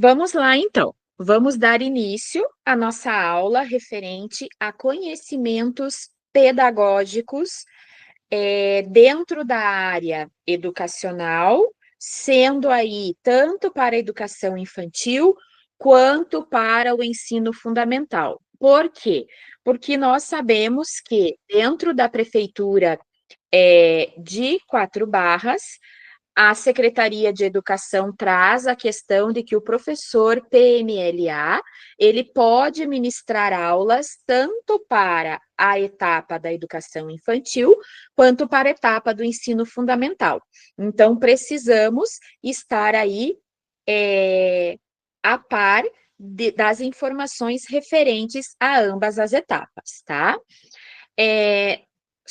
Vamos lá, então. Vamos dar início à nossa aula referente a conhecimentos pedagógicos dentro da área educacional, sendo aí tanto para a educação infantil quanto para o ensino fundamental. Por quê? Porque nós sabemos que dentro da prefeitura de Quatro Barras, a Secretaria de Educação traz a questão de que o professor PMLA, ele pode ministrar aulas tanto para a etapa da educação infantil, quanto para a etapa do ensino fundamental. Então, precisamos estar aí a par das informações referentes a ambas as etapas, tá? É,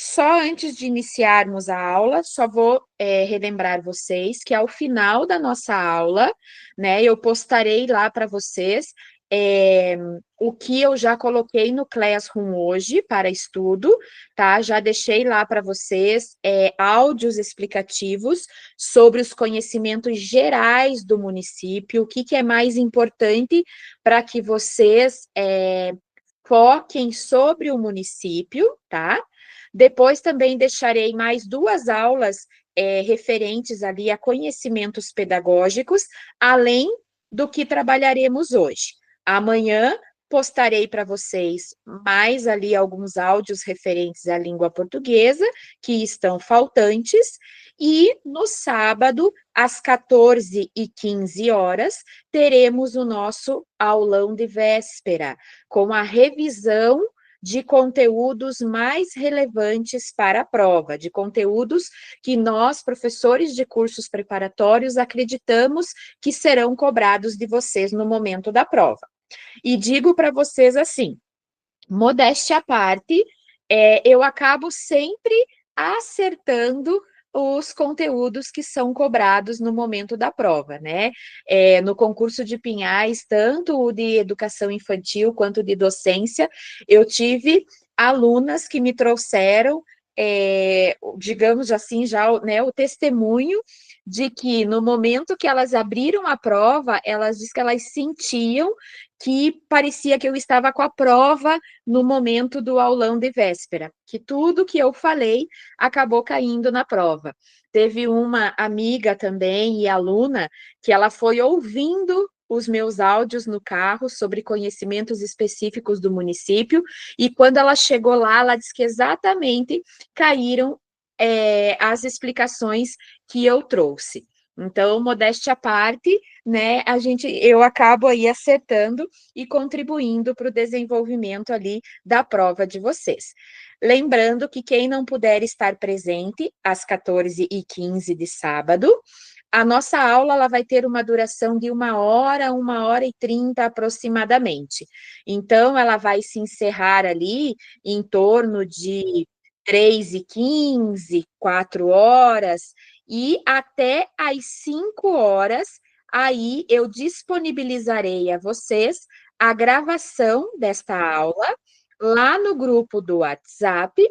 Só antes de iniciarmos a aula, só vou relembrar vocês que ao final da nossa aula, né, eu postarei lá para vocês o que eu já coloquei no Classroom hoje para estudo, tá? Já deixei lá para vocês áudios explicativos sobre os conhecimentos gerais do município, o que, que é mais importante para que vocês foquem sobre o município, tá? Depois também deixarei mais duas aulas referentes ali a conhecimentos pedagógicos, além do que trabalharemos hoje. Amanhã postarei para vocês mais ali alguns áudios referentes à língua portuguesa, que estão faltantes, e no sábado, às 14h15, teremos o nosso aulão de véspera, com a revisão de conteúdos mais relevantes para a prova, de conteúdos que nós, professores de cursos preparatórios, acreditamos que serão cobrados de vocês no momento da prova. E digo para vocês assim, modéstia à parte, eu acabo sempre acertando os conteúdos que são cobrados no momento da prova, né? No concurso de Pinhais, tanto o de educação infantil quanto de docência, eu tive alunas que me trouxeram, digamos assim, já, né, o testemunho de que no momento que elas abriram a prova, elas dizem que elas sentiam que parecia que eu estava com a prova no momento do aulão de véspera, que tudo que eu falei acabou caindo na prova. Teve uma amiga também e aluna que ela foi ouvindo os meus áudios no carro sobre conhecimentos específicos do município, e quando ela chegou lá, ela disse que exatamente caíram as explicações que eu trouxe. Então, modéstia à parte, né, eu acabo aí acertando e contribuindo para o desenvolvimento ali da prova de vocês. Lembrando que quem não puder estar presente às 14h15 de sábado, a nossa aula ela vai ter uma duração de 1 hora e 30 aproximadamente. Então, ela vai se encerrar ali em torno de 3h15, 4 horas, e até às 5 horas, aí eu disponibilizarei a vocês a gravação desta aula lá no grupo do WhatsApp,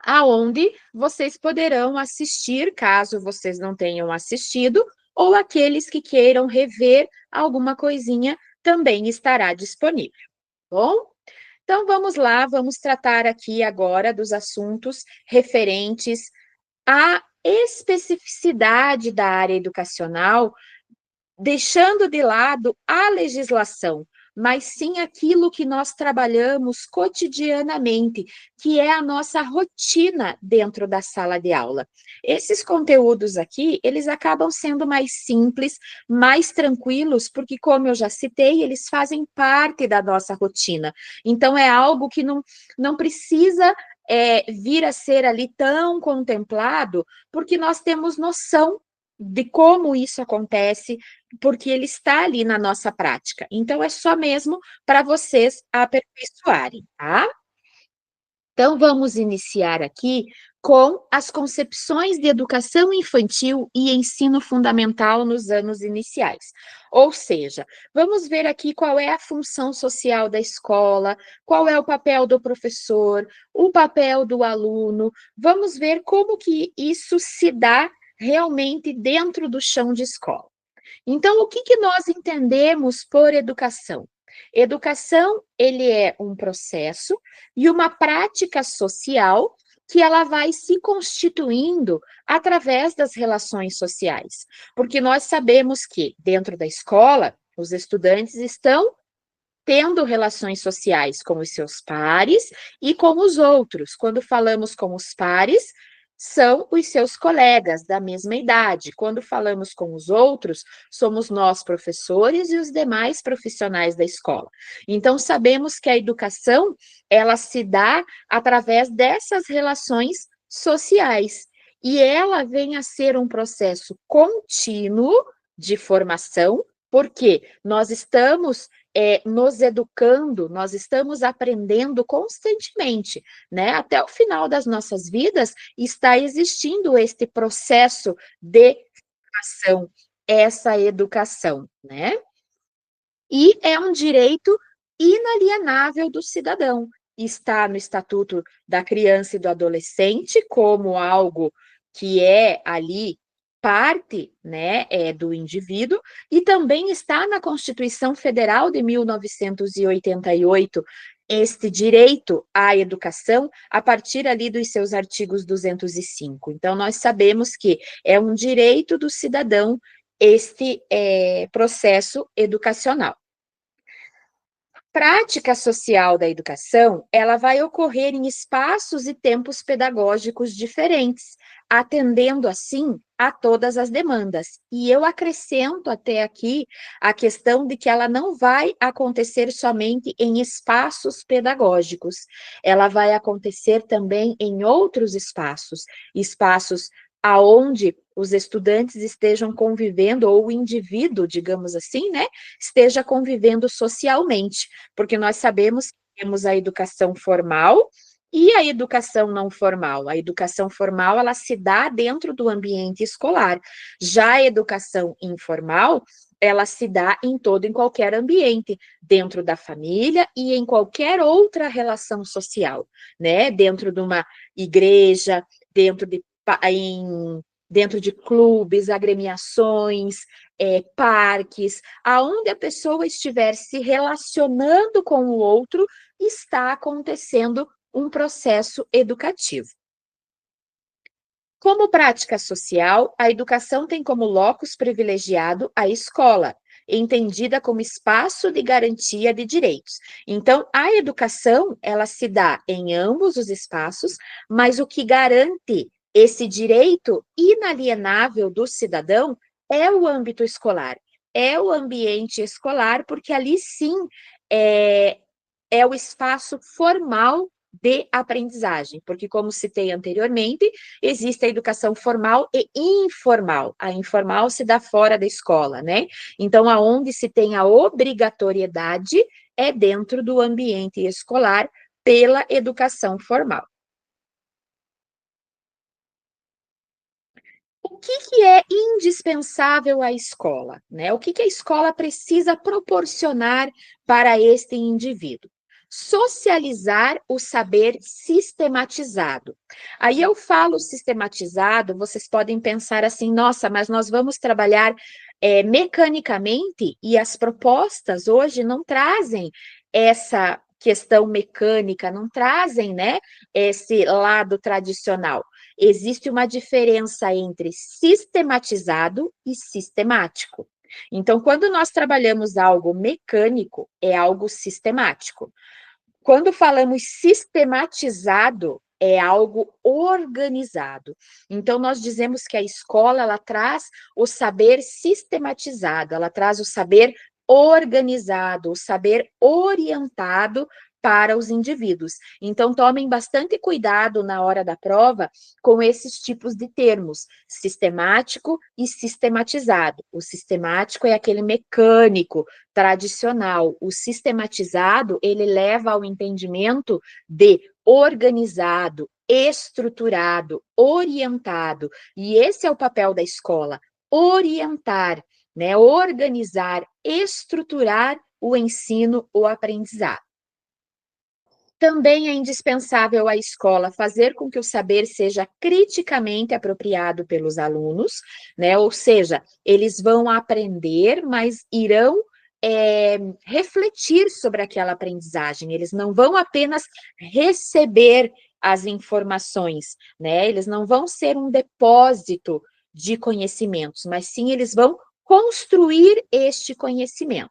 aonde vocês poderão assistir, caso vocês não tenham assistido, ou aqueles que queiram rever alguma coisinha, também estará disponível. Bom? Então, vamos lá, vamos tratar aqui agora dos assuntos referentes à especificidade da área educacional, deixando de lado a legislação, mas sim aquilo que nós trabalhamos cotidianamente, que é a nossa rotina dentro da sala de aula. Esses conteúdos aqui, eles acabam sendo mais simples, mais tranquilos, porque, como eu já citei, eles fazem parte da nossa rotina. Então, é algo que não precisa vir a ser ali tão contemplado, porque nós temos noção de como isso acontece, porque ele está ali na nossa prática. Então, é só mesmo para vocês aperfeiçoarem, tá? Então, vamos iniciar aqui com as concepções de educação infantil e ensino fundamental nos anos iniciais. Ou seja, vamos ver aqui qual é a função social da escola, qual é o papel do professor, o papel do aluno. Vamos ver como que isso se dá realmente dentro do chão de escola. Então, o que que nós entendemos por educação? Educação, ele é um processo e uma prática social que ela vai se constituindo através das relações sociais. Porque nós sabemos que, dentro da escola, os estudantes estão tendo relações sociais com os seus pares e com os outros. Quando falamos com os pares, são os seus colegas da mesma idade. Quando falamos com os outros, somos nós, professores, e os demais profissionais da escola. Então, sabemos que a educação, ela se dá através dessas relações sociais. E ela vem a ser um processo contínuo de formação, porque nós estamos nos educando, nós estamos aprendendo constantemente, né? Até o final das nossas vidas está existindo este processo de educação, essa educação, né? E é um direito inalienável do cidadão. Está no Estatuto da Criança e do Adolescente como algo que é ali parte, né, do indivíduo, e também está na Constituição Federal de 1988 este direito à educação a partir ali dos seus artigos 205. Então, nós sabemos que é um direito do cidadão este processo educacional. Prática social da educação, ela vai ocorrer em espaços e tempos pedagógicos diferentes, atendendo assim a todas as demandas. E eu acrescento até aqui a questão de que ela não vai acontecer somente em espaços pedagógicos, ela vai acontecer também em outros espaços, espaços aonde os estudantes estejam convivendo, ou o indivíduo, digamos assim, né, esteja convivendo socialmente, porque nós sabemos que temos a educação formal e a educação não formal. A educação formal, ela se dá dentro do ambiente escolar. Já a educação informal, ela se dá em todo, em qualquer ambiente, dentro da família e em qualquer outra relação social, né? Dentro de uma igreja, dentro de, dentro de clubes, agremiações, parques, aonde a pessoa estiver se relacionando com o outro, está acontecendo um processo educativo. Como prática social, a educação tem como locus privilegiado a escola, entendida como espaço de garantia de direitos. Então, a educação, ela se dá em ambos os espaços, mas o que garante esse direito inalienável do cidadão é o âmbito escolar, é o ambiente escolar, porque ali sim é, é o espaço formal de aprendizagem, porque, como citei anteriormente, existe a educação formal e informal. A informal se dá fora da escola, né? Então, aonde se tem a obrigatoriedade é dentro do ambiente escolar pela educação formal. O que que é indispensável à escola, né? O que que a escola precisa proporcionar para este indivíduo? Socializar o saber sistematizado. Aí eu falo sistematizado, vocês podem pensar assim, nossa, mas nós vamos trabalhar mecanicamente, e as propostas hoje não trazem essa questão mecânica, não trazem, né, esse lado tradicional. Existe uma diferença entre sistematizado e sistemático. Então, quando nós trabalhamos algo mecânico, é algo sistemático. Quando falamos sistematizado, é algo organizado. Então, nós dizemos que a escola, ela traz o saber sistematizado, ela traz o saber organizado, o saber orientado para os indivíduos. Então, tomem bastante cuidado na hora da prova com esses tipos de termos, sistemático e sistematizado. O sistemático é aquele mecânico, tradicional. O sistematizado, ele leva ao entendimento de organizado, estruturado, orientado. E esse é o papel da escola, orientar, né? Organizar, estruturar o ensino, o aprendizado. Também é indispensável a escola fazer com que o saber seja criticamente apropriado pelos alunos, né? Ou seja, eles vão aprender, mas irão refletir sobre aquela aprendizagem, eles não vão apenas receber as informações, né? Eles não vão ser um depósito de conhecimentos, mas sim eles vão construir este conhecimento.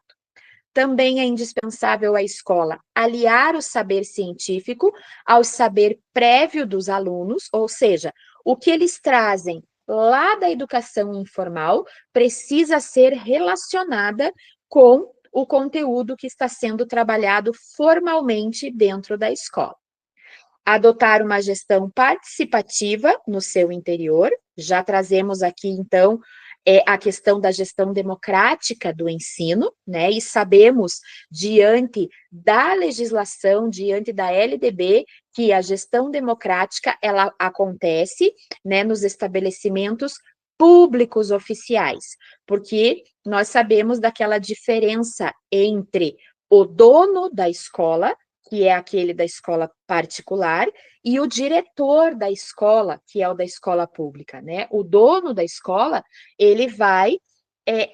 Também é indispensável a escola aliar o saber científico ao saber prévio dos alunos, ou seja, o que eles trazem lá da educação informal precisa ser relacionada com o conteúdo que está sendo trabalhado formalmente dentro da escola. Adotar uma gestão participativa no seu interior, já trazemos aqui, então, a questão da gestão democrática do ensino, né? E sabemos, diante da legislação, diante da LDB, que a gestão democrática, ela acontece, né, nos estabelecimentos públicos oficiais, porque nós sabemos daquela diferença entre o dono da escola, que é aquele da escola particular, e o diretor da escola, que é o da escola pública, né? O dono da escola, ele vai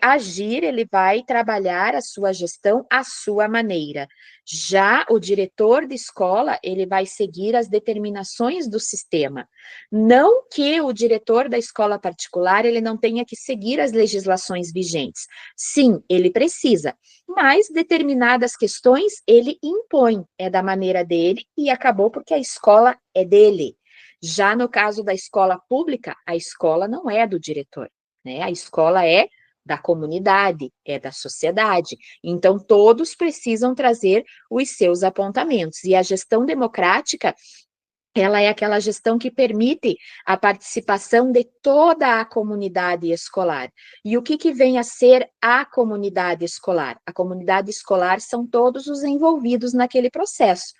agir, ele vai trabalhar a sua gestão à sua maneira. Já o diretor de escola, ele vai seguir as determinações do sistema. Não que o diretor da escola particular, ele não tenha que seguir as legislações vigentes. Sim, ele precisa, mas determinadas questões ele impõe, é da maneira dele e acabou porque a escola é dele. Já no caso da escola pública, a escola não é do diretor, né? A escola é da comunidade, é da sociedade. Então, todos precisam trazer os seus apontamentos. E a gestão democrática, ela é aquela gestão que permite a participação de toda a comunidade escolar. E o que vem a ser a comunidade escolar? A comunidade escolar são todos os envolvidos naquele processo.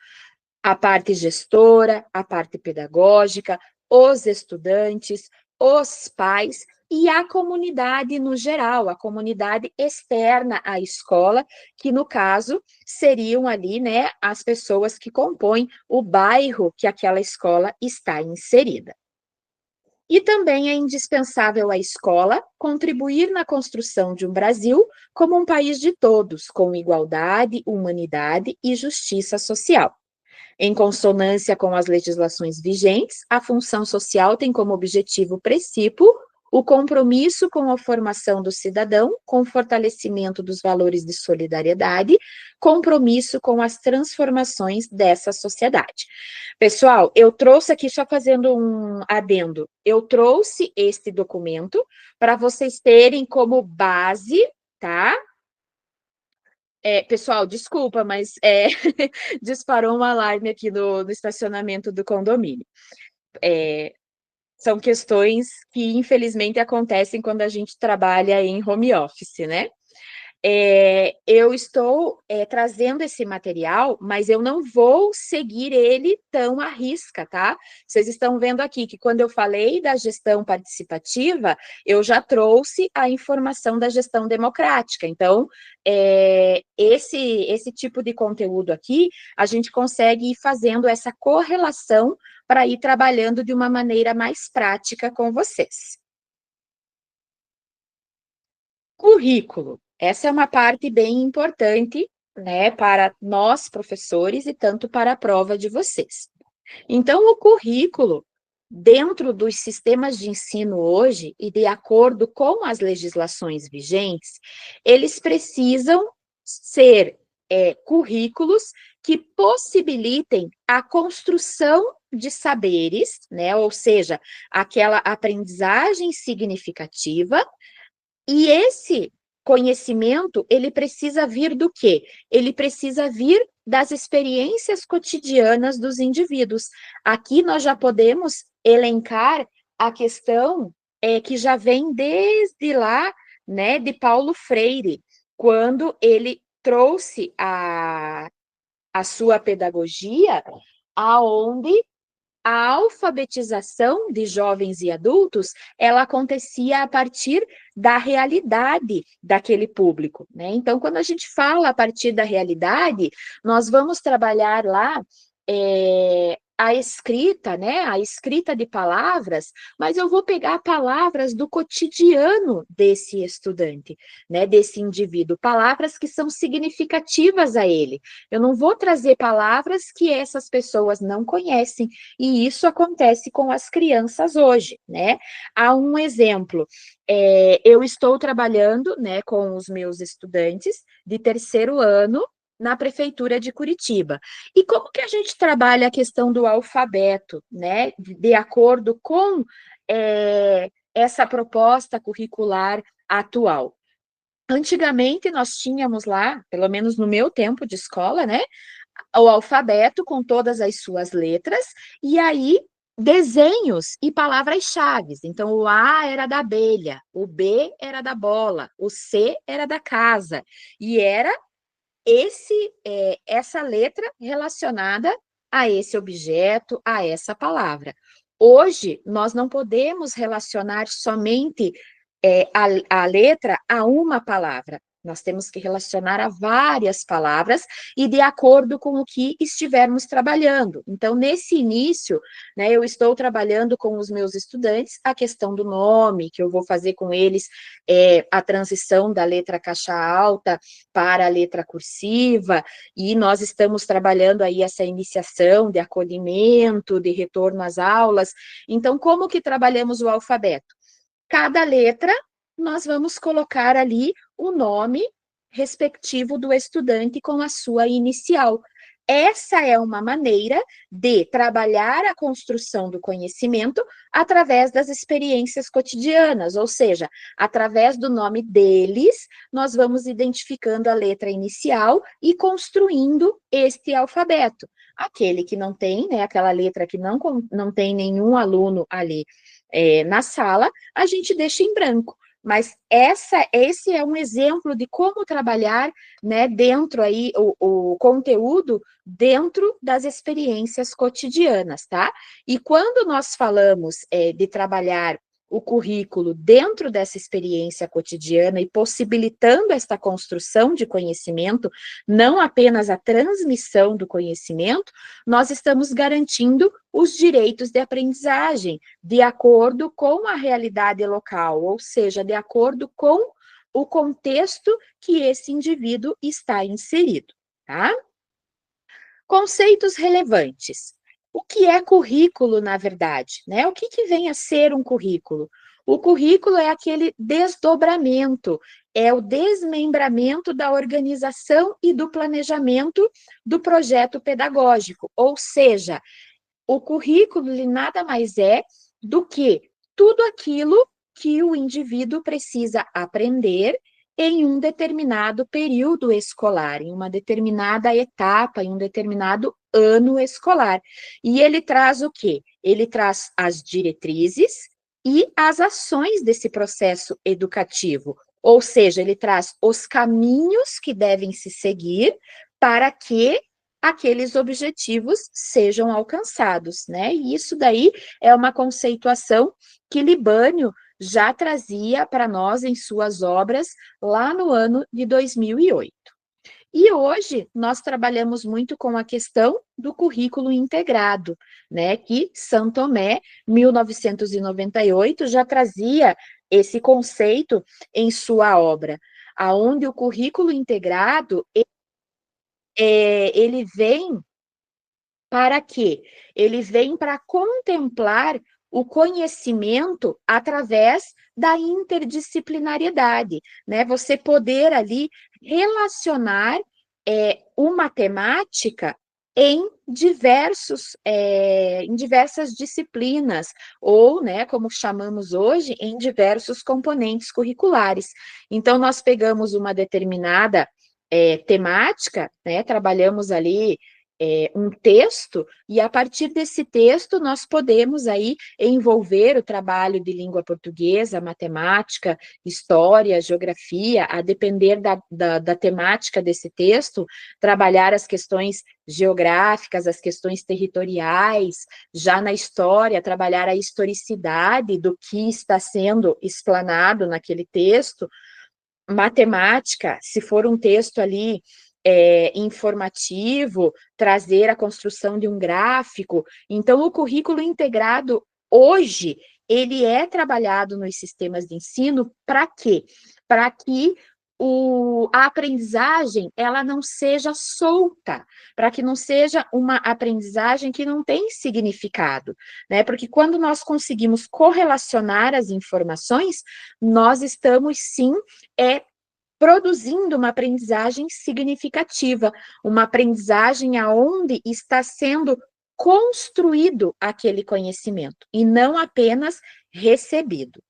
A parte gestora, a parte pedagógica, os estudantes, os pais e a comunidade no geral, a comunidade externa à escola, que no caso seriam ali, né, as pessoas que compõem o bairro que aquela escola está inserida. E também é indispensável à escola contribuir na construção de um Brasil como um país de todos, com igualdade, humanidade e justiça social. Em consonância com as legislações vigentes, a função social tem como objetivo precípuo o compromisso com a formação do cidadão, com o fortalecimento dos valores de solidariedade, compromisso com as transformações dessa sociedade. Pessoal, eu trouxe aqui, só fazendo um adendo, eu trouxe este documento para vocês terem como base, tá? Pessoal, desculpa, mas disparou um alarme aqui no estacionamento do condomínio. São questões que, infelizmente, acontecem quando a gente trabalha em home office, né? Eu estou trazendo esse material, mas eu não vou seguir ele tão à risca, tá? Vocês estão vendo aqui que quando eu falei da gestão participativa, eu já trouxe a informação da gestão democrática. Então, esse tipo de conteúdo aqui, a gente consegue ir fazendo essa correlação para ir trabalhando de uma maneira mais prática com vocês. Currículo. Essa é uma parte bem importante, né, para nós, professores, e tanto para a prova de vocês. Então, o currículo, dentro dos sistemas de ensino hoje, e de acordo com as legislações vigentes, eles precisam ser currículos que possibilitem a construção de saberes, né, ou seja, aquela aprendizagem significativa, e esse conhecimento, ele precisa vir do quê? Ele precisa vir das experiências cotidianas dos indivíduos. Aqui nós já podemos elencar a questão que já vem desde lá, né, de Paulo Freire, quando ele trouxe a sua pedagogia, aonde a alfabetização de jovens e adultos, ela acontecia a partir da realidade daquele público, né? Então, quando a gente fala a partir da realidade, nós vamos trabalhar lá a escrita, né? A escrita de palavras, mas eu vou pegar palavras do cotidiano desse estudante, né? Desse indivíduo, palavras que são significativas a ele. Eu não vou trazer palavras que essas pessoas não conhecem, e isso acontece com as crianças hoje, né? Há um exemplo. Eu estou trabalhando, né, com os meus estudantes de terceiro ano na Prefeitura de Curitiba. E como que a gente trabalha a questão do alfabeto, né, de acordo com essa proposta curricular atual? Antigamente, nós tínhamos lá, pelo menos no meu tempo de escola, né, o alfabeto com todas as suas letras, e aí desenhos e palavras-chave. Então, o A era da abelha, o B era da bola, o C era da casa, e era essa letra relacionada a esse objeto, a essa palavra. Hoje, nós não podemos relacionar somente a letra a uma palavra. Nós temos que relacionar a várias palavras e de acordo com o que estivermos trabalhando. Então, nesse início, né, eu estou trabalhando com os meus estudantes a questão do nome, que eu vou fazer com eles a transição da letra caixa alta para a letra cursiva, e nós estamos trabalhando aí essa iniciação de acolhimento, de retorno às aulas. Então, como que trabalhamos o alfabeto? Cada letra, nós vamos colocar ali o nome respectivo do estudante com a sua inicial. Essa é uma maneira de trabalhar a construção do conhecimento através das experiências cotidianas, ou seja, através do nome deles, nós vamos identificando a letra inicial e construindo este alfabeto. Aquele que não tem, né, aquela letra que não tem nenhum aluno ali na sala, a gente deixa em branco. Mas esse é um exemplo de como trabalhar, né, dentro aí, o conteúdo dentro das experiências cotidianas, tá? E quando nós falamos de trabalhar o currículo dentro dessa experiência cotidiana e possibilitando esta construção de conhecimento, não apenas a transmissão do conhecimento, nós estamos garantindo os direitos de aprendizagem, de acordo com a realidade local, ou seja, de acordo com o contexto que esse indivíduo está inserido, tá? Conceitos relevantes. O que é currículo, na verdade, né? O que vem a ser um currículo? O currículo é aquele desdobramento, é o desmembramento da organização e do planejamento do projeto pedagógico, ou seja, o currículo ele nada mais é do que tudo aquilo que o indivíduo precisa aprender em um determinado período escolar, em uma determinada etapa, em um determinado ano escolar. E ele traz o quê? Ele traz as diretrizes e as ações desse processo educativo, ou seja, ele traz os caminhos que devem se seguir para que aqueles objetivos sejam alcançados, né? E isso daí é uma conceituação que Libânio já trazia para nós em suas obras lá no ano de 2008. E hoje nós trabalhamos muito com a questão do currículo integrado, né? Que Santo Tomé, 1998, já trazia esse conceito em sua obra, aonde o currículo integrado ele vem para quê? Ele vem para contemplar o conhecimento através da interdisciplinariedade, né? Você poder ali relacionar uma temática em diversas disciplinas, ou, né, como chamamos hoje, em diversos componentes curriculares. Então, nós pegamos uma determinada temática, né, trabalhamos ali um texto, e a partir desse texto nós podemos aí envolver o trabalho de língua portuguesa, matemática, história, geografia, a depender da temática desse texto, trabalhar as questões geográficas, as questões territoriais, já na história, trabalhar a historicidade do que está sendo explanado naquele texto, matemática, se for um texto ali informativo, trazer a construção de um gráfico. Então, o currículo integrado, hoje, ele é trabalhado nos sistemas de ensino para quê? Para que a aprendizagem ela não seja solta, para que não seja uma aprendizagem que não tem significado, né? Porque quando nós conseguimos correlacionar as informações, nós estamos sim produzindo uma aprendizagem significativa, uma aprendizagem aonde está sendo construído aquele conhecimento e não apenas recebido.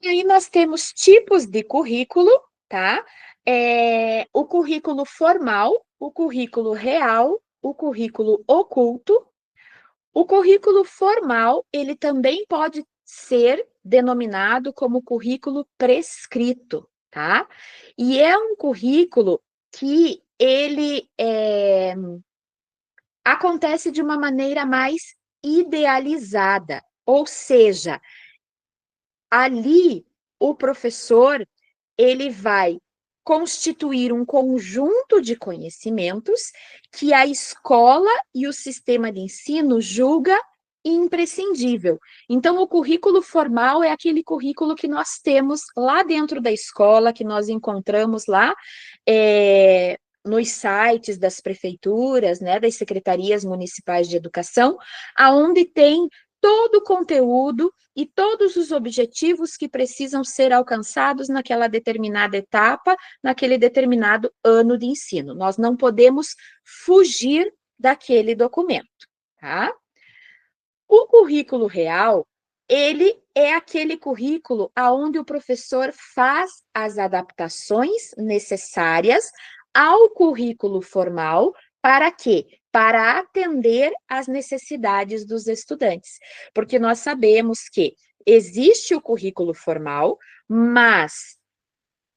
E aí nós temos tipos de currículo, tá? O currículo formal, o currículo real, o currículo oculto. O currículo formal, ele também pode ser denominado como currículo prescrito, tá? E é um currículo que ele acontece de uma maneira mais idealizada, ou seja, ali o professor ele vai constituir um conjunto de conhecimentos que a escola e o sistema de ensino julga imprescindível. Então, o currículo formal é aquele currículo que nós temos lá dentro da escola, que nós encontramos lá nos sites das prefeituras, né, das secretarias municipais de educação, aonde tem todo o conteúdo e todos os objetivos que precisam ser alcançados naquela determinada etapa, naquele determinado ano de ensino. Nós não podemos fugir daquele documento, tá? O currículo real, ele é aquele currículo aonde o professor faz as adaptações necessárias ao currículo formal, para quê? Para atender às necessidades dos estudantes. Porque nós sabemos que existe o currículo formal, mas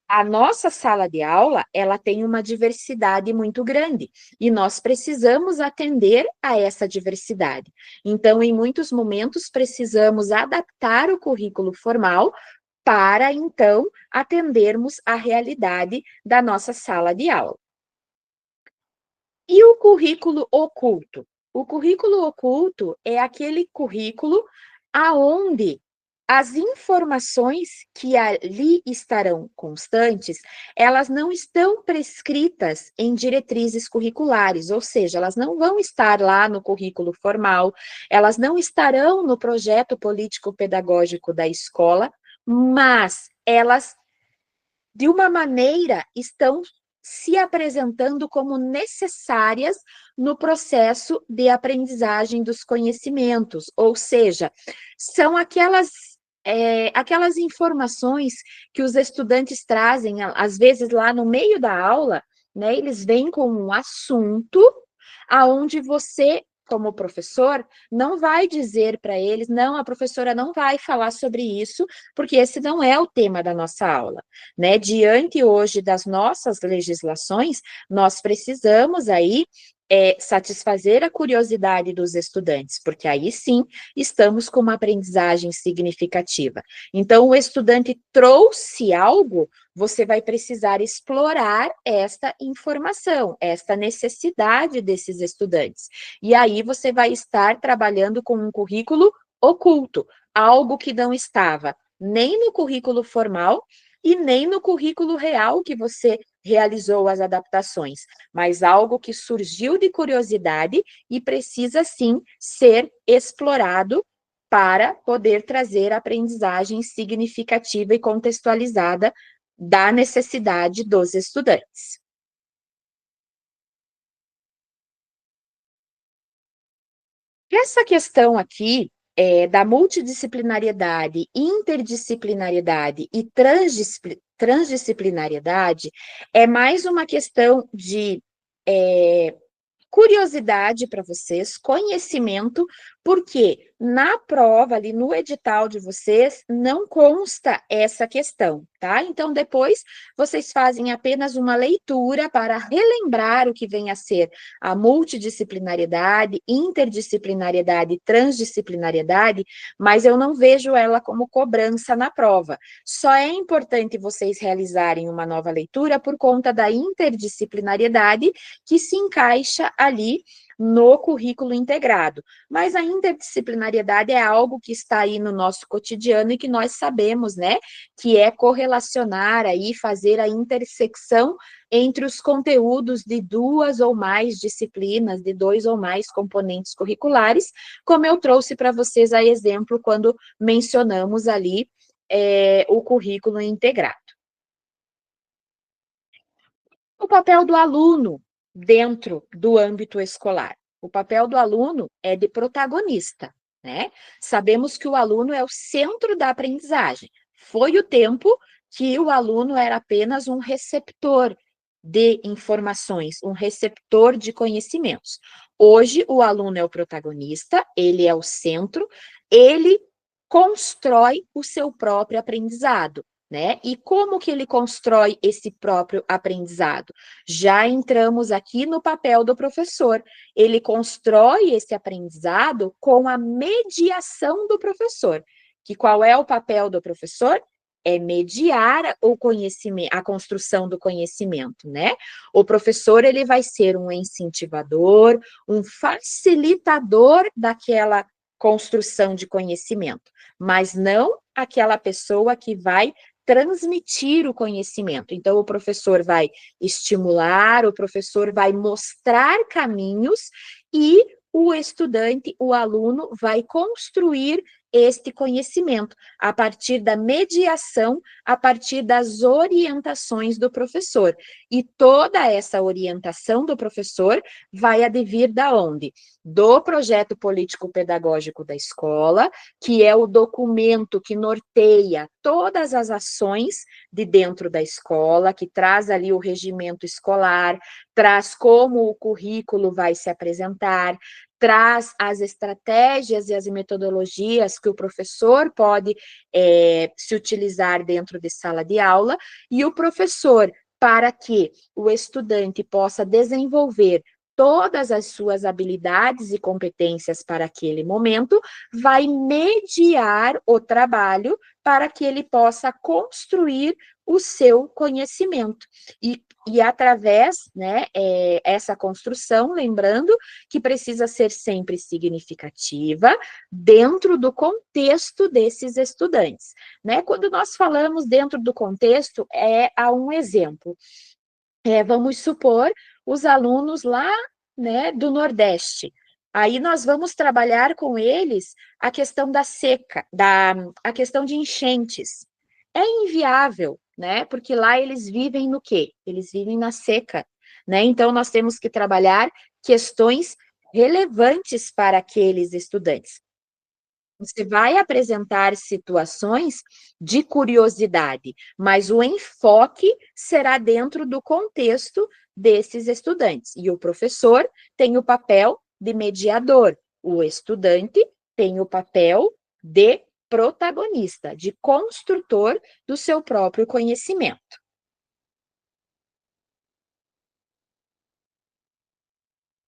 a nossa sala de aula, ela tem uma diversidade muito grande e nós precisamos atender a essa diversidade. Então, em muitos momentos, precisamos adaptar o currículo formal para, então, atendermos à realidade da nossa sala de aula. E o currículo oculto? O currículo oculto é aquele currículo aonde as informações que ali estarão constantes, elas não estão prescritas em diretrizes curriculares, ou seja, elas não vão estar lá no currículo formal, elas não estarão no projeto político-pedagógico da escola, mas elas, de uma maneira, estão se apresentando como necessárias no processo de aprendizagem dos conhecimentos, ou seja, são aquelas informações que os estudantes trazem, às vezes lá no meio da aula, né, eles vêm com um assunto aonde você, como professor, não vai dizer para eles, não, a professora não vai falar sobre isso, porque esse não é o tema da nossa aula, né? Diante hoje das nossas legislações, nós precisamos aí satisfazer a curiosidade dos estudantes, porque aí sim estamos com uma aprendizagem significativa. Então, o estudante trouxe algo, você vai precisar explorar esta informação, esta necessidade desses estudantes. E aí você vai estar trabalhando com um currículo oculto, algo que não estava nem no currículo formal e nem no currículo real que você realizou as adaptações, mas algo que surgiu de curiosidade e precisa sim ser explorado para poder trazer aprendizagem significativa e contextualizada da necessidade dos estudantes. Essa questão aqui da multidisciplinariedade, interdisciplinariedade e transdisciplinariedade é mais uma questão de curiosidade para vocês, conhecimento, Porque na prova, ali no edital de vocês, não consta essa questão, tá? Então, depois, vocês fazem apenas uma leitura para relembrar o que vem a ser a multidisciplinariedade, interdisciplinariedade e transdisciplinariedade, mas eu não vejo ela como cobrança na prova. Só é importante vocês realizarem uma nova leitura por conta da interdisciplinariedade que se encaixa ali no currículo integrado. Mas a interdisciplinariedade é algo que está aí no nosso cotidiano e que nós sabemos, né, que é correlacionar aí, fazer a intersecção entre os conteúdos de duas ou mais disciplinas, de dois ou mais componentes curriculares, como eu trouxe para vocês a exemplo quando mencionamos ali o currículo integrado. O papel do aluno dentro do âmbito escolar. O papel do aluno é de protagonista, né? Sabemos que o aluno é o centro da aprendizagem. Foi o tempo que o aluno era apenas um receptor de informações, um receptor de conhecimentos. Hoje, o aluno é o protagonista, ele é o centro, ele constrói o seu próprio aprendizado, né? E como que ele constrói esse próprio aprendizado? Já entramos aqui no papel do professor. Ele constrói esse aprendizado com a mediação do professor. Que qual é o papel do professor? É mediar o conhecimento, a construção do conhecimento, né? O professor ele vai ser um incentivador, um facilitador daquela construção de conhecimento, mas não aquela pessoa que vai transmitir o conhecimento. Então, o professor vai estimular, o professor vai mostrar caminhos e o estudante, o aluno, vai construir este conhecimento a partir da mediação, a partir das orientações do professor. E toda essa orientação do professor vai advir da onde? Do projeto político-pedagógico da escola, que é o documento que norteia todas as ações de dentro da escola, que traz ali o regimento escolar, traz como o currículo vai se apresentar, traz as estratégias e as metodologias que o professor pode se utilizar dentro de sala de aula, e o professor, para que o estudante possa desenvolver todas as suas habilidades e competências para aquele momento, vai mediar o trabalho para que ele possa construir o seu conhecimento. E através, né, essa construção, lembrando que precisa ser sempre significativa dentro do contexto desses estudantes, né? Quando nós falamos dentro do contexto, há um exemplo. Vamos supor os alunos lá, né, do Nordeste. Aí nós vamos trabalhar com eles a questão da seca, a questão de enchentes. É inviável, né? Porque lá eles vivem no quê? Eles vivem na seca, né? Então nós temos que trabalhar questões relevantes para aqueles estudantes. Você vai apresentar situações de curiosidade, mas o enfoque será dentro do contexto desses estudantes. E o professor tem o papel de mediador, o estudante tem o papel de protagonista, de construtor do seu próprio conhecimento.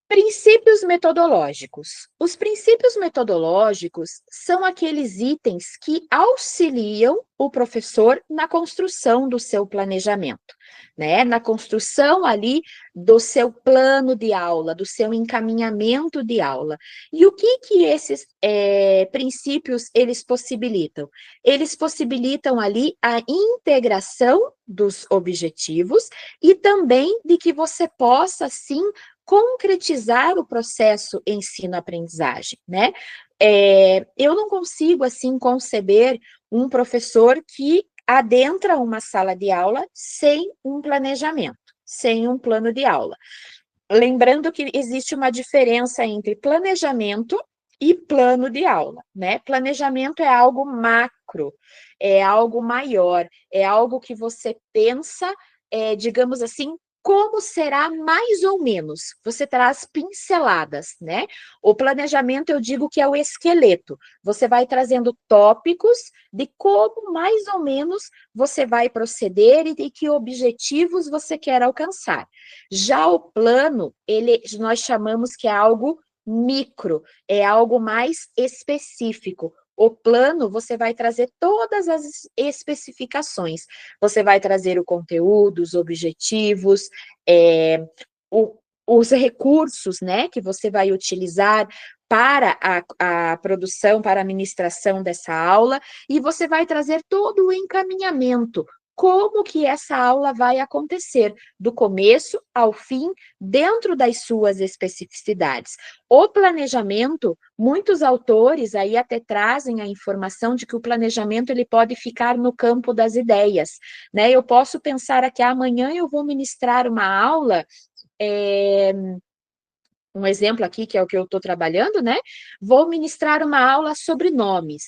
Princípios metodológicos. Os princípios metodológicos são aqueles itens que auxiliam o professor na construção do seu planejamento, né? Na construção ali do seu plano de aula, do seu encaminhamento de aula. E o que esses princípios eles possibilitam? Eles possibilitam ali a integração dos objetivos e também de que você possa, sim, concretizar o processo ensino-aprendizagem, né? Eu não consigo, assim, conceber um professor que adentra uma sala de aula sem um planejamento, sem um plano de aula. Lembrando que existe uma diferença entre planejamento e plano de aula, né? Planejamento é algo macro, é algo maior, é algo que você pensa, digamos assim, Como será mais ou menos? Você traz pinceladas, né? O planejamento, eu digo que é o esqueleto. Você vai trazendo tópicos de como mais ou menos você vai proceder e de que objetivos você quer alcançar. Já o plano, nós chamamos que é algo micro, é algo mais específico. O plano, você vai trazer todas as especificações. Você vai trazer o conteúdo, os objetivos, é, o, os recursos, né, que você vai utilizar para a produção, para a ministração dessa aula, e você vai trazer todo o encaminhamento, como que essa aula vai acontecer, do começo ao fim, dentro das suas especificidades. O planejamento, muitos autores aí até trazem a informação de que o planejamento ele pode ficar no campo das ideias, né? Eu posso pensar aqui, amanhã eu vou ministrar uma aula, um exemplo aqui, que é o que eu estou trabalhando, né? Vou ministrar uma aula sobre nomes.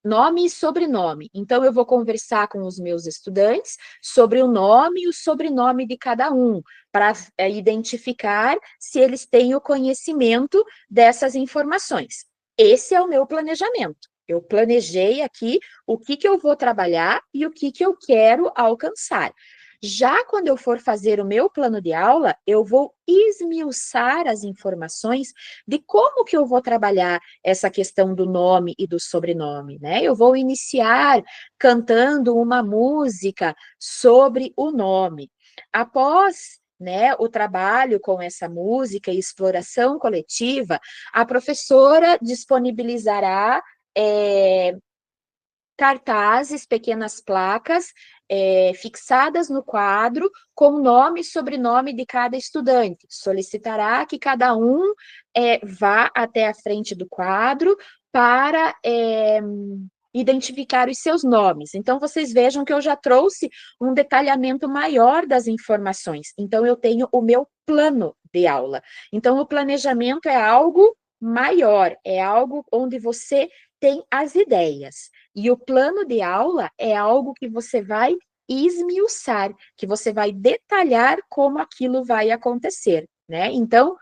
Nome e sobrenome. Então, eu vou conversar com os meus estudantes sobre o nome e o sobrenome de cada um, para identificar se eles têm o conhecimento dessas informações. Esse é o meu planejamento. Eu planejei aqui o que eu vou trabalhar e o que eu quero alcançar. Já quando eu for fazer o meu plano de aula, eu vou esmiuçar as informações de como que eu vou trabalhar essa questão do nome e do sobrenome, né? Eu vou iniciar cantando uma música sobre o nome. Após, né, o trabalho com essa música e exploração coletiva, a professora disponibilizará cartazes, pequenas placas fixadas no quadro com nome e sobrenome de cada estudante. Solicitará que cada um vá até a frente do quadro para identificar os seus nomes. Então, vocês vejam que eu já trouxe um detalhamento maior das informações. Então, eu tenho o meu plano de aula. Então, o planejamento é algo maior, é algo onde você tem as ideias. E o plano de aula é algo que você vai esmiuçar, que você vai detalhar como aquilo vai acontecer, né? Então,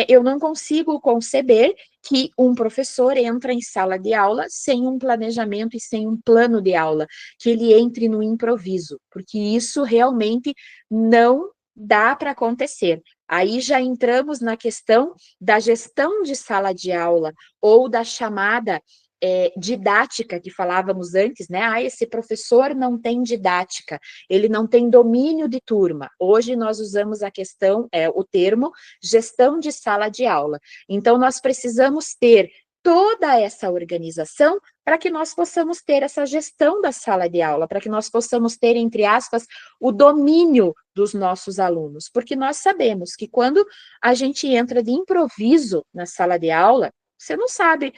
eu não consigo conceber que um professor entra em sala de aula sem um planejamento e sem um plano de aula, que ele entre no improviso, porque isso realmente não dá para acontecer. Aí já entramos na questão da gestão de sala de aula ou da chamada didática que falávamos antes, né? Ah, esse professor não tem didática, ele não tem domínio de turma. Hoje nós usamos a questão, o termo gestão de sala de aula. Então, nós precisamos ter toda essa organização para que nós possamos ter essa gestão da sala de aula, para que nós possamos ter, entre aspas, o domínio dos nossos alunos, porque nós sabemos que quando a gente entra de improviso na sala de aula, você não sabe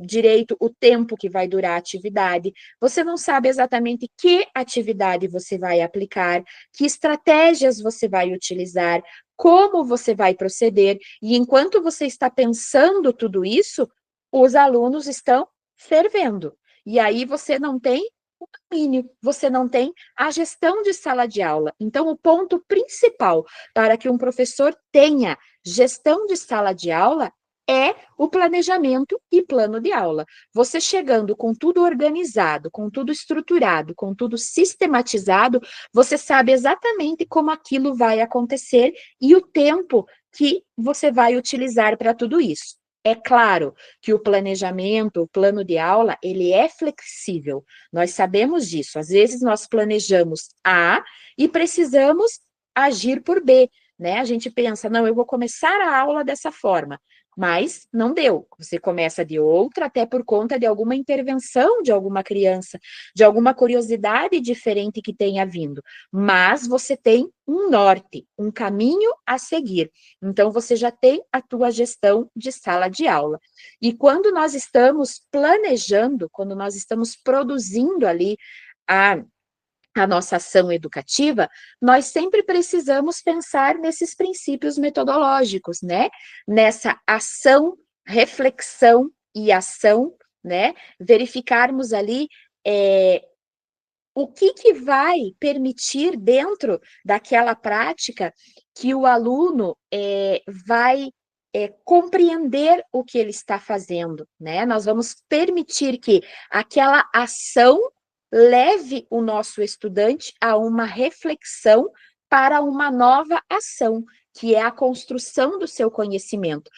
direito o tempo que vai durar a atividade, você não sabe exatamente que atividade você vai aplicar, que estratégias você vai utilizar, como você vai proceder, e enquanto você está pensando tudo isso, os alunos estão fervendo. E aí você não tem o domínio, você não tem a gestão de sala de aula. Então, o ponto principal para que um professor tenha gestão de sala de aula é o planejamento e plano de aula. Você chegando com tudo organizado, com tudo estruturado, com tudo sistematizado, você sabe exatamente como aquilo vai acontecer e o tempo que você vai utilizar para tudo isso. É claro que o planejamento, o plano de aula, ele é flexível. Nós sabemos disso. Às vezes nós planejamos A e precisamos agir por B, né? A gente pensa, não, eu vou começar a aula dessa forma, mas não deu. Você começa de outra, até por conta de alguma intervenção de alguma criança, de alguma curiosidade diferente que tenha vindo. Mas você tem um norte, um caminho a seguir. Então, você já tem a tua gestão de sala de aula. E quando nós estamos planejando, quando nós estamos produzindo ali a nossa ação educativa, nós sempre precisamos pensar nesses princípios metodológicos, né? Nessa ação, reflexão e ação, né? Verificarmos ali o que vai permitir dentro daquela prática que o aluno vai compreender o que ele está fazendo, né? Nós vamos permitir que aquela ação leve o nosso estudante a uma reflexão para uma nova ação, que é a construção do seu conhecimento.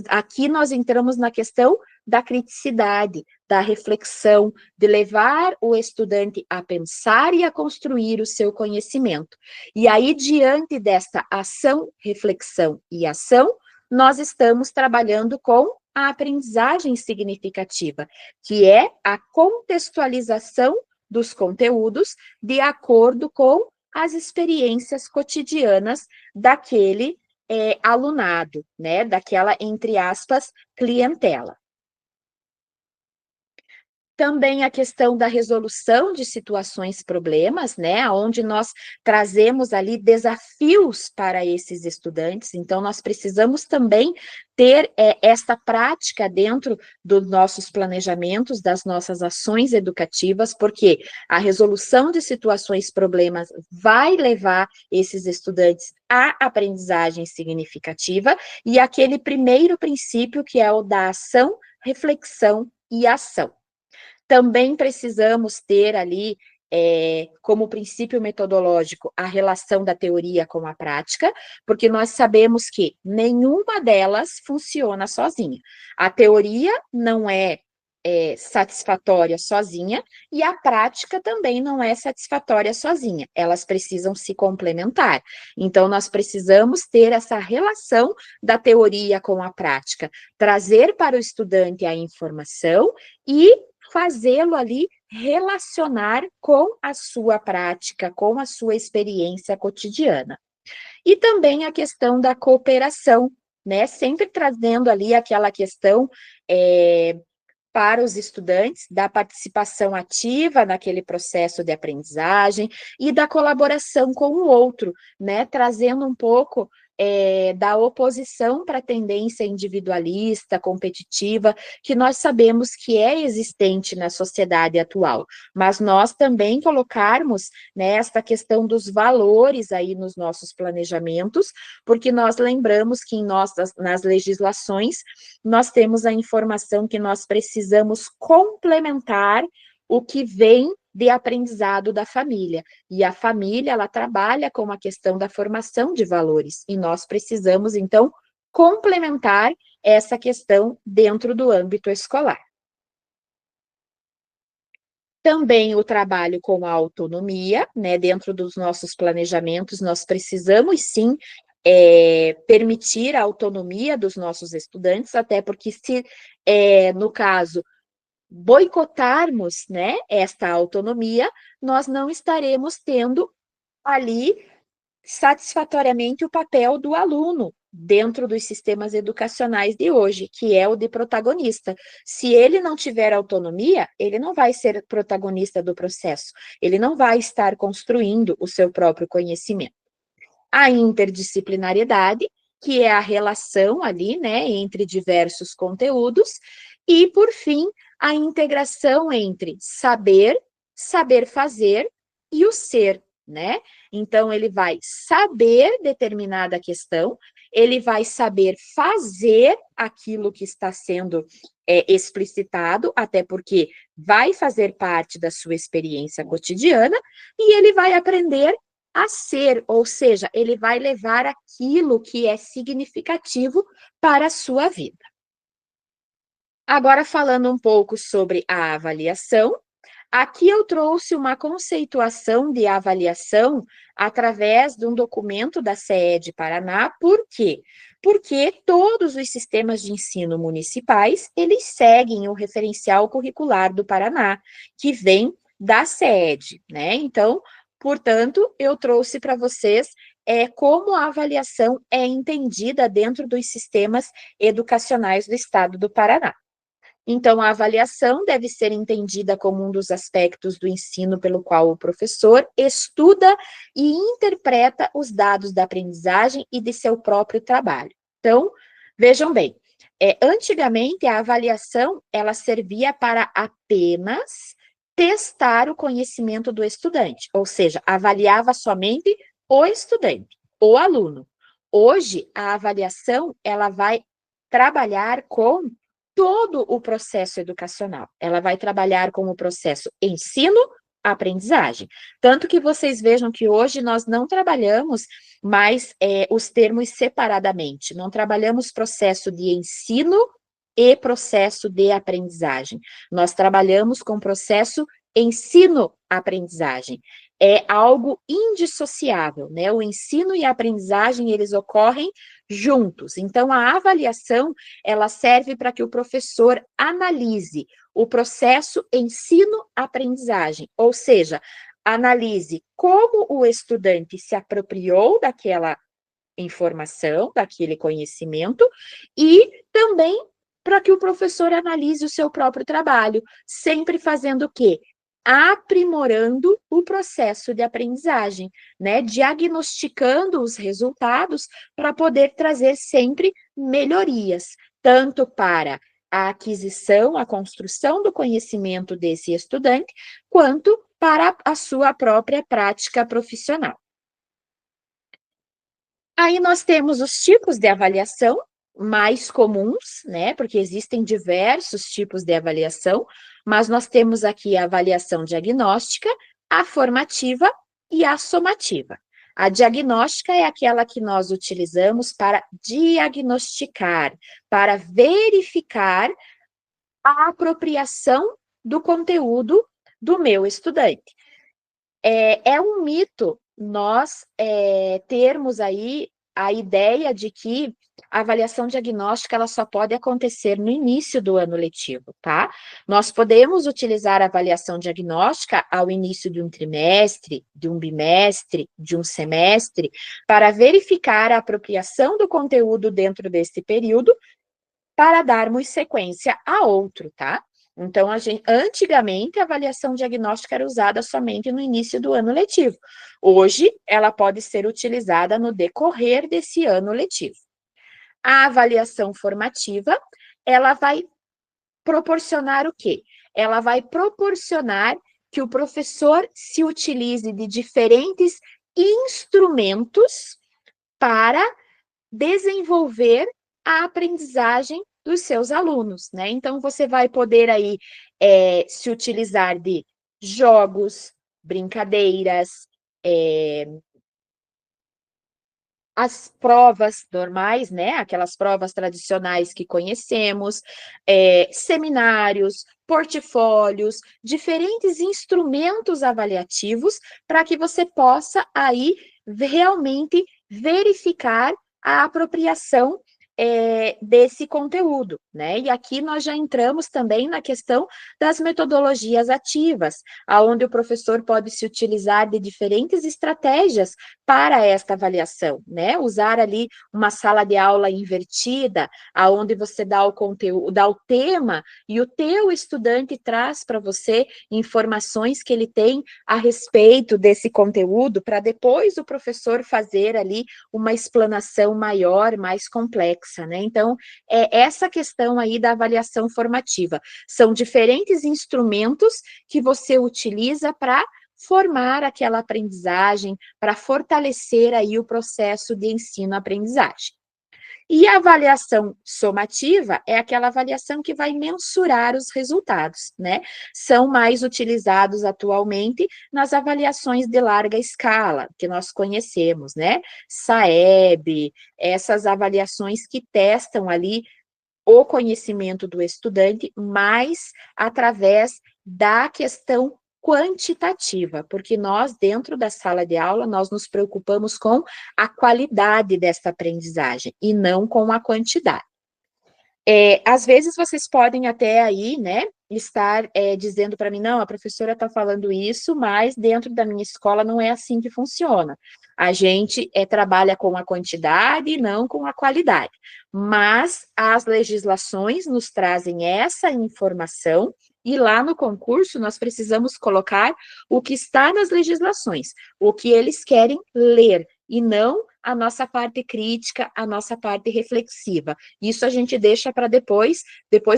Aqui nós entramos na questão da criticidade, da reflexão, de levar o estudante a pensar e a construir o seu conhecimento. E aí, diante desta ação, reflexão e ação, nós estamos trabalhando com a aprendizagem significativa, que é a contextualização dos conteúdos de acordo com as experiências cotidianas daquele alunado, né? Daquela, entre aspas, clientela. Também a questão da resolução de situações, problemas, né, onde nós trazemos ali desafios para esses estudantes, então nós precisamos também ter esta prática dentro dos nossos planejamentos, das nossas ações educativas, porque a resolução de situações, problemas vai levar esses estudantes à aprendizagem significativa, e aquele primeiro princípio que é o da ação, reflexão e ação. Também precisamos ter ali, como princípio metodológico, a relação da teoria com a prática, porque nós sabemos que nenhuma delas funciona sozinha. A teoria não é satisfatória sozinha, e a prática também não é satisfatória sozinha, elas precisam se complementar. Então, nós precisamos ter essa relação da teoria com a prática, trazer para o estudante a informação e fazê-lo ali relacionar com a sua prática, com a sua experiência cotidiana. E também a questão da cooperação, né? Sempre trazendo ali aquela questão para os estudantes, da participação ativa naquele processo de aprendizagem e da colaboração com o outro, né? Trazendo um pouco da oposição para a tendência individualista, competitiva, que nós sabemos que é existente na sociedade atual, mas nós também colocarmos, né, esta questão dos valores aí nos nossos planejamentos, porque nós lembramos que nas legislações nós temos a informação que nós precisamos complementar o que vem de aprendizado da família. E a família, ela trabalha com a questão da formação de valores, e nós precisamos, então, complementar essa questão dentro do âmbito escolar. Também o trabalho com a autonomia, né, dentro dos nossos planejamentos, nós precisamos sim permitir a autonomia dos nossos estudantes, até porque se, no caso, boicotarmos, né, esta autonomia, nós não estaremos tendo ali satisfatoriamente o papel do aluno dentro dos sistemas educacionais de hoje, que é o de protagonista. Se ele não tiver autonomia, ele não vai ser protagonista do processo, ele não vai estar construindo o seu próprio conhecimento. A interdisciplinariedade, que é a relação ali, né, entre diversos conteúdos, e, por fim, a integração entre saber, saber fazer e o ser, né? Então, ele vai saber determinada questão, ele vai saber fazer aquilo que está sendo explicitado, até porque vai fazer parte da sua experiência cotidiana, e ele vai aprender a ser, ou seja, ele vai levar aquilo que é significativo para a sua vida. Agora, falando um pouco sobre a avaliação, aqui eu trouxe uma conceituação de avaliação através de um documento da CED Paraná. Por quê? Porque todos os sistemas de ensino municipais, eles seguem o referencial curricular do Paraná, que vem da CED, né? Então, portanto, eu trouxe para vocês como a avaliação é entendida dentro dos sistemas educacionais do estado do Paraná. Então, a avaliação deve ser entendida como um dos aspectos do ensino pelo qual o professor estuda e interpreta os dados da aprendizagem e de seu próprio trabalho. Então, vejam bem, antigamente a avaliação ela servia para apenas testar o conhecimento do estudante, ou seja, avaliava somente o estudante, o aluno. Hoje, a avaliação, ela vai trabalhar com todo o processo educacional. Ela vai trabalhar com o processo ensino-aprendizagem. Tanto que vocês vejam que hoje nós não trabalhamos mais os termos separadamente, não trabalhamos processo de ensino e processo de aprendizagem. Nós trabalhamos com processo ensino-aprendizagem. É algo indissociável, né? O ensino e a aprendizagem, eles ocorrem juntos. Então, a avaliação, ela serve para que o professor analise o processo ensino-aprendizagem, ou seja, analise como o estudante se apropriou daquela informação, daquele conhecimento, e também para que o professor analise o seu próprio trabalho, sempre fazendo o quê? Aprimorando o processo de aprendizagem, né? Diagnosticando os resultados para poder trazer sempre melhorias, tanto para a aquisição, a construção do conhecimento desse estudante, quanto para a sua própria prática profissional. Aí nós temos os tipos de avaliação mais comuns, né? Porque existem diversos tipos de avaliação, mas nós temos aqui a avaliação diagnóstica, a formativa e a somativa. A diagnóstica é aquela que nós utilizamos para diagnosticar, para verificar a apropriação do conteúdo do meu estudante. É um mito nós termos aí a ideia de que a avaliação diagnóstica ela só pode acontecer no início do ano letivo, tá? Nós podemos utilizar a avaliação diagnóstica ao início de um trimestre, de um bimestre, de um semestre, para verificar a apropriação do conteúdo dentro desse período, para darmos sequência a outro, tá? Então, antigamente, a avaliação diagnóstica era usada somente no início do ano letivo. Hoje, ela pode ser utilizada no decorrer desse ano letivo. A avaliação formativa, ela vai proporcionar o quê? Ela vai proporcionar que o professor se utilize de diferentes instrumentos para desenvolver a aprendizagem dos seus alunos, né? Então, você vai poder aí se utilizar de jogos, brincadeiras, as provas normais, né? Aquelas provas tradicionais que conhecemos, seminários, portfólios, diferentes instrumentos avaliativos para que você possa aí realmente verificar a apropriação desse conteúdo, né? E aqui nós já entramos também na questão das metodologias ativas, aonde o professor pode se utilizar de diferentes estratégias para esta avaliação, né? Usar ali uma sala de aula invertida, aonde você dá o conteúdo, dá o tema e o teu estudante traz para você informações que ele tem a respeito desse conteúdo, para depois o professor fazer ali uma explanação maior, mais complexa, né? Então, essa questão aí da avaliação formativa. São diferentes instrumentos que você utiliza para formar aquela aprendizagem, para fortalecer aí o processo de ensino-aprendizagem. E a avaliação somativa é aquela avaliação que vai mensurar os resultados, né? São mais utilizados atualmente nas avaliações de larga escala, que nós conhecemos, né? SAEB, essas avaliações que testam ali o conhecimento do estudante, mas através da questão quantitativa, porque nós, dentro da sala de aula, nós nos preocupamos com a qualidade dessa aprendizagem e não com a quantidade. Às vezes vocês podem até aí, né, estar dizendo para mim, não, a professora está falando isso, mas dentro da minha escola não é assim que funciona. A gente trabalha com a quantidade e não com a qualidade. Mas as legislações nos trazem essa informação e lá no concurso nós precisamos colocar o que está nas legislações, o que eles querem ler, e não a nossa parte crítica, a nossa parte reflexiva. Isso a gente deixa para depois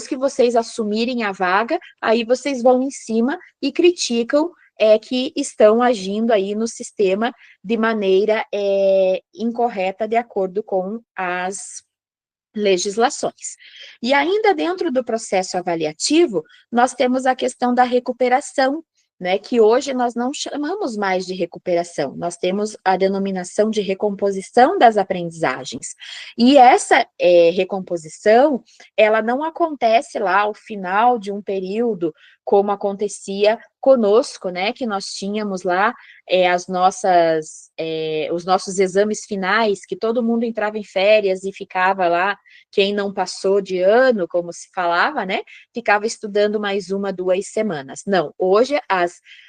que vocês assumirem a vaga, aí vocês vão em cima e criticam que estão agindo aí no sistema de maneira incorreta, de acordo com as legislações. E ainda dentro do processo avaliativo, nós temos a questão da recuperação, né, que hoje nós não chamamos mais de recuperação, nós temos a denominação de recomposição das aprendizagens. E essa recomposição, ela não acontece lá ao final de um período, como acontecia conosco, né, que nós tínhamos lá os nossos exames finais, que todo mundo entrava em férias e ficava lá, quem não passou de ano, como se falava, né, ficava estudando mais 1, 2 semanas. Não, hoje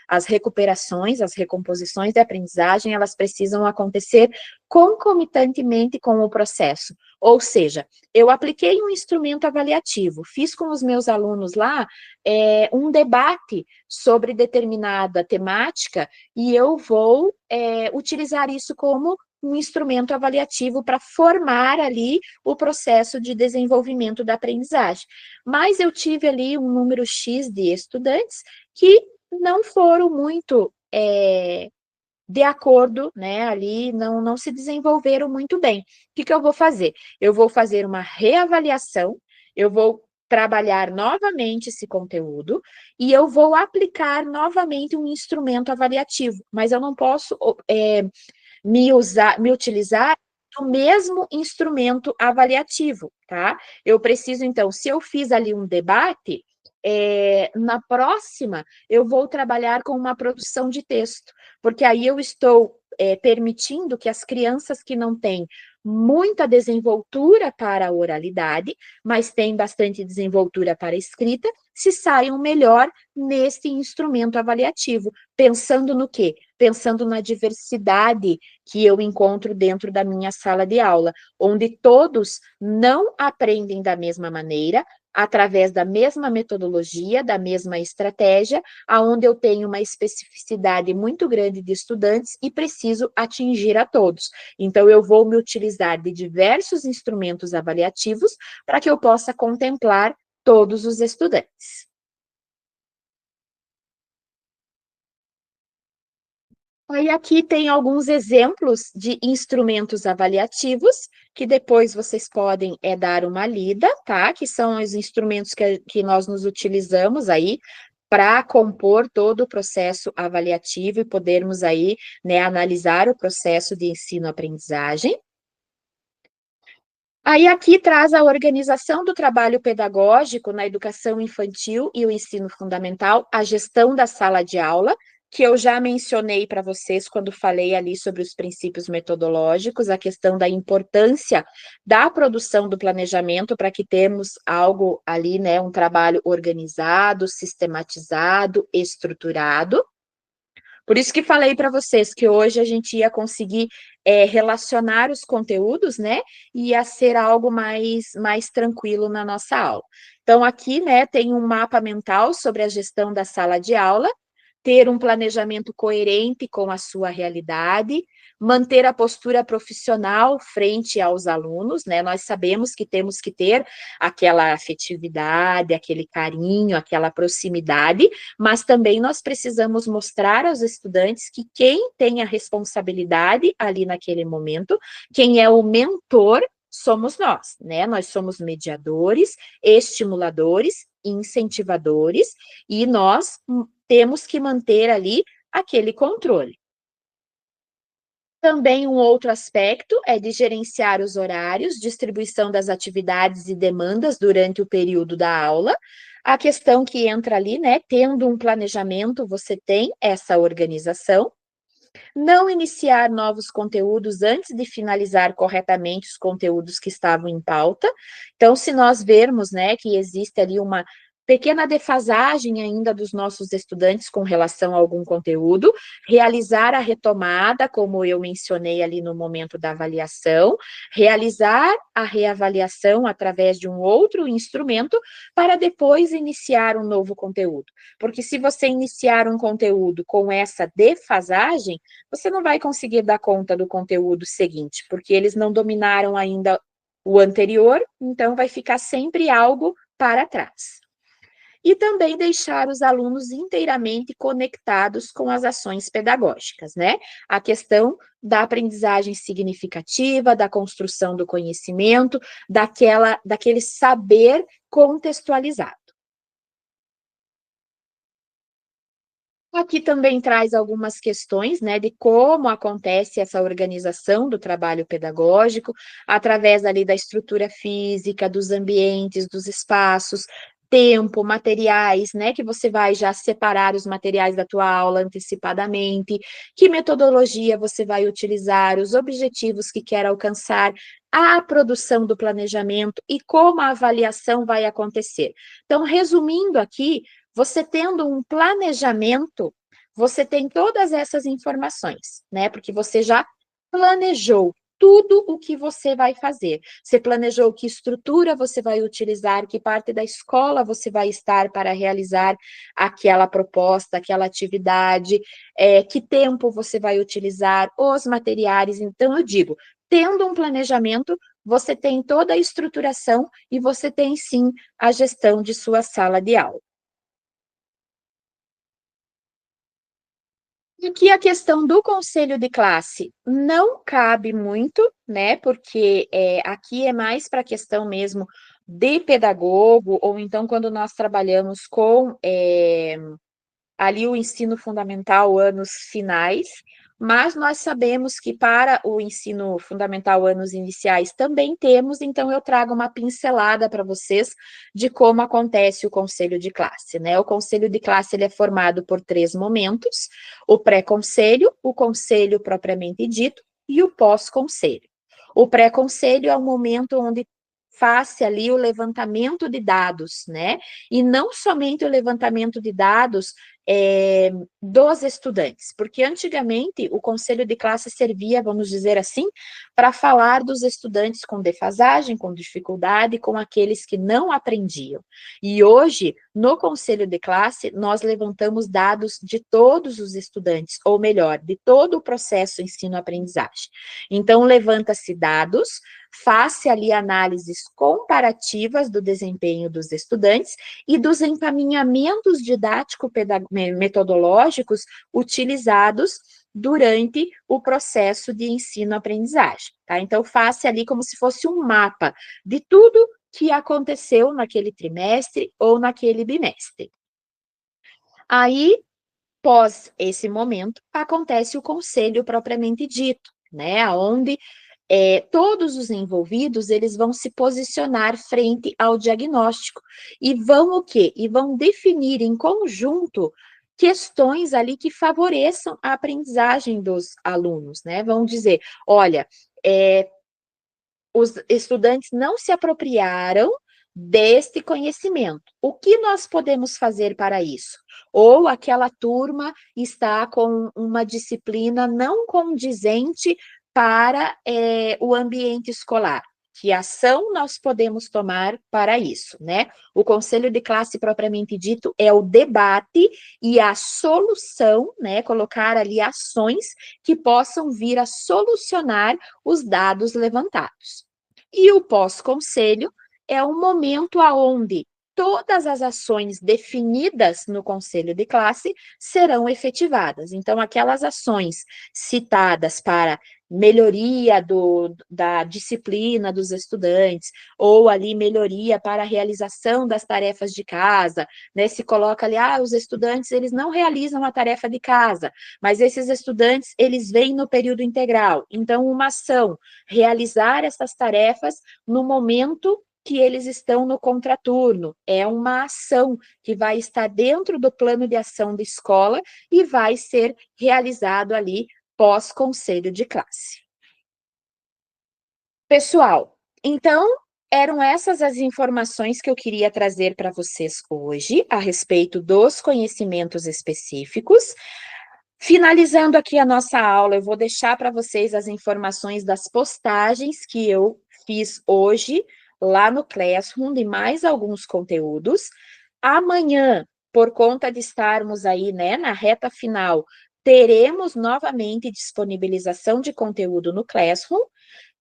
as recuperações, as recomposições de aprendizagem, elas precisam acontecer concomitantemente com o processo. Ou seja, eu apliquei um instrumento avaliativo, fiz com os meus alunos lá um debate sobre determinada temática e eu vou utilizar isso como um instrumento avaliativo para formar ali o processo de desenvolvimento da aprendizagem. Mas eu tive ali um número X de estudantes que não foram muito de acordo, né, ali não se desenvolveram muito bem. O que eu vou fazer? Eu vou fazer uma reavaliação, eu vou trabalhar novamente esse conteúdo e eu vou aplicar novamente um instrumento avaliativo, mas eu não posso me utilizar do mesmo instrumento avaliativo, tá? Eu preciso, então, se eu fiz ali um debate, na próxima eu vou trabalhar com uma produção de texto, porque aí eu estou permitindo que as crianças que não têm muita desenvoltura para a oralidade, mas têm bastante desenvoltura para a escrita, se saiam melhor nesse instrumento avaliativo. Pensando no quê? Pensando na diversidade que eu encontro dentro da minha sala de aula, onde todos não aprendem da mesma maneira, através da mesma metodologia, da mesma estratégia, aonde eu tenho uma especificidade muito grande de estudantes e preciso atingir a todos. Então, eu vou me utilizar de diversos instrumentos avaliativos para que eu possa contemplar todos os estudantes. Aí aqui tem alguns exemplos de instrumentos avaliativos, que depois vocês podem dar uma lida, tá? Que são os instrumentos que nós nos utilizamos aí para compor todo o processo avaliativo e podermos aí, né, analisar o processo de ensino-aprendizagem. Aí aqui traz a organização do trabalho pedagógico na educação infantil e o ensino fundamental, a gestão da sala de aula, que eu já mencionei para vocês quando falei ali sobre os princípios metodológicos, a questão da importância da produção do planejamento para que temos algo ali, né, um trabalho organizado, sistematizado, estruturado. Por isso que falei para vocês que hoje a gente ia conseguir relacionar os conteúdos, né? E ia ser algo mais tranquilo na nossa aula. Então, aqui, né, tem um mapa mental sobre a gestão da sala de aula, ter um planejamento coerente com a sua realidade, manter a postura profissional frente aos alunos, né? Nós sabemos que temos que ter aquela afetividade, aquele carinho, aquela proximidade, mas também nós precisamos mostrar aos estudantes que quem tem a responsabilidade ali naquele momento, quem é o mentor, somos nós, né? Nós somos mediadores, estimuladores, incentivadores, e nós temos que manter ali aquele controle. Também um outro aspecto é de gerenciar os horários, distribuição das atividades e demandas durante o período da aula. A questão que entra ali, né, tendo um planejamento, você tem essa organização. Não iniciar novos conteúdos antes de finalizar corretamente os conteúdos que estavam em pauta. Então, se nós vermos, né, que existe ali uma pequena defasagem ainda dos nossos estudantes com relação a algum conteúdo, realizar a retomada, como eu mencionei ali no momento da avaliação, realizar a reavaliação através de um outro instrumento, para depois iniciar um novo conteúdo. Porque se você iniciar um conteúdo com essa defasagem, você não vai conseguir dar conta do conteúdo seguinte, porque eles não dominaram ainda o anterior, então vai ficar sempre algo para trás. E também deixar os alunos inteiramente conectados com as ações pedagógicas, né? A questão da aprendizagem significativa, da construção do conhecimento, daquele saber contextualizado. Aqui também traz algumas questões, né, de como acontece essa organização do trabalho pedagógico, através ali da estrutura física, dos ambientes, dos espaços, tempo, materiais, né, que você vai já separar os materiais da tua aula antecipadamente, que metodologia você vai utilizar, os objetivos que quer alcançar, a produção do planejamento e como a avaliação vai acontecer. Então, resumindo aqui, você tendo um planejamento, você tem todas essas informações, né? Porque você já planejou tudo o que você vai fazer. Você planejou que estrutura você vai utilizar, que parte da escola você vai estar para realizar aquela proposta, aquela atividade, que tempo você vai utilizar, os materiais. Então, eu digo, tendo um planejamento, você tem toda a estruturação e você tem, sim, a gestão de sua sala de aula. Aqui a questão do conselho de classe não cabe muito, né? Porque aqui é mais para a questão mesmo de pedagogo, ou então quando nós trabalhamos com ali o ensino fundamental, anos finais, mas nós sabemos que para o ensino fundamental, anos iniciais, também temos, então eu trago uma pincelada para vocês de como acontece o conselho de classe, né? O conselho de classe ele é formado por 3 momentos: o pré-conselho, o conselho propriamente dito e o pós-conselho. O pré-conselho é o momento onde faz-se ali o levantamento de dados, né? E não somente o levantamento de dados dos estudantes, porque antigamente o conselho de classe servia, vamos dizer assim, para falar dos estudantes com defasagem, com dificuldade, com aqueles que não aprendiam. E hoje, no conselho de classe, nós levantamos dados de todos os estudantes, ou melhor, de todo o processo ensino-aprendizagem. Então, levanta-se dados, faz-se ali análises comparativas do desempenho dos estudantes e dos encaminhamentos didático-metodológicos utilizados durante o processo de ensino-aprendizagem, tá? Então, faça ali como se fosse um mapa de tudo que aconteceu naquele trimestre ou naquele bimestre. Aí, pós esse momento, acontece o conselho propriamente dito, né? Onde todos os envolvidos, eles vão se posicionar frente ao diagnóstico e vão o quê? E vão definir em conjunto questões ali que favoreçam a aprendizagem dos alunos, né? Vão dizer, olha, os estudantes não se apropriaram deste conhecimento. O que nós podemos fazer para isso? Ou aquela turma está com uma disciplina não condizente para o ambiente escolar. Que ação nós podemos tomar para isso, né? O conselho de classe propriamente dito é o debate e a solução, né? Colocar ali ações que possam vir a solucionar os dados levantados. E o pós-conselho é um momento aonde todas as ações definidas no conselho de classe serão efetivadas. Então, aquelas ações citadas para melhoria da disciplina dos estudantes, ou ali melhoria para a realização das tarefas de casa, né? Se coloca ali, os estudantes, eles não realizam a tarefa de casa, mas esses estudantes, eles vêm no período integral. Então, uma ação, realizar essas tarefas no momento que eles estão no contraturno. É uma ação que vai estar dentro do plano de ação da escola e vai ser realizado ali pós-conselho de classe. Pessoal, então, eram essas as informações que eu queria trazer para vocês hoje, a respeito dos conhecimentos específicos. Finalizando aqui a nossa aula, eu vou deixar para vocês as informações das postagens que eu fiz hoje, lá no Classroom, de mais alguns conteúdos. Amanhã, por conta de estarmos aí, né, na reta final, teremos novamente disponibilização de conteúdo no Classroom.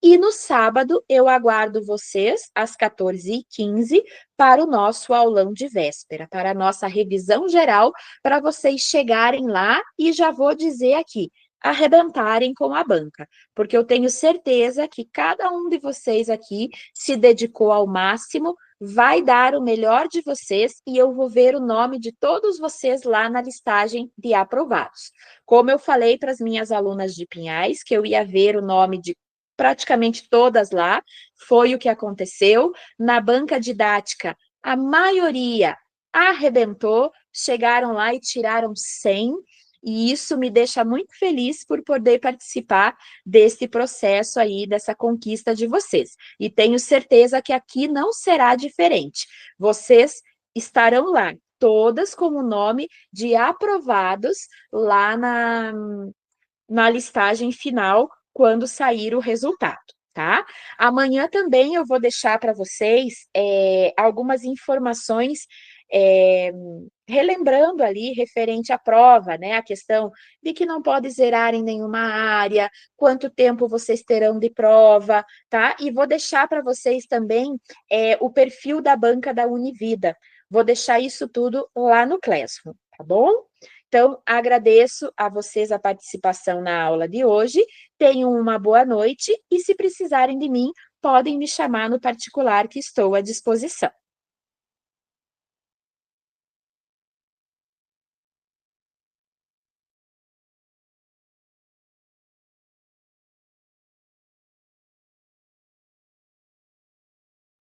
E no sábado, eu aguardo vocês às 14h15 para o nosso aulão de véspera, para a nossa revisão geral, para vocês chegarem lá e já vou dizer aqui, arrebentarem com a banca, porque eu tenho certeza que cada um de vocês aqui se dedicou ao máximo, vai dar o melhor de vocês e eu vou ver o nome de todos vocês lá na listagem de aprovados. Como eu falei para as minhas alunas de Pinhais, que eu ia ver o nome de praticamente todas lá, foi o que aconteceu. Na banca didática, a maioria arrebentou, chegaram lá e tiraram 100, e isso me deixa muito feliz por poder participar desse processo aí, dessa conquista de vocês. E tenho certeza que aqui não será diferente. Vocês estarão lá, todas com o nome de aprovados lá na listagem final, quando sair o resultado, tá? Amanhã também eu vou deixar para vocês algumas informações relembrando ali referente à prova, né? A questão de que não pode zerar em nenhuma área, quanto tempo vocês terão de prova, tá? E vou deixar para vocês também o perfil da banca da Univida. Vou deixar isso tudo lá no Classroom, tá bom? Então, agradeço a vocês a participação na aula de hoje. Tenham uma boa noite e, se precisarem de mim, podem me chamar no particular, que estou à disposição.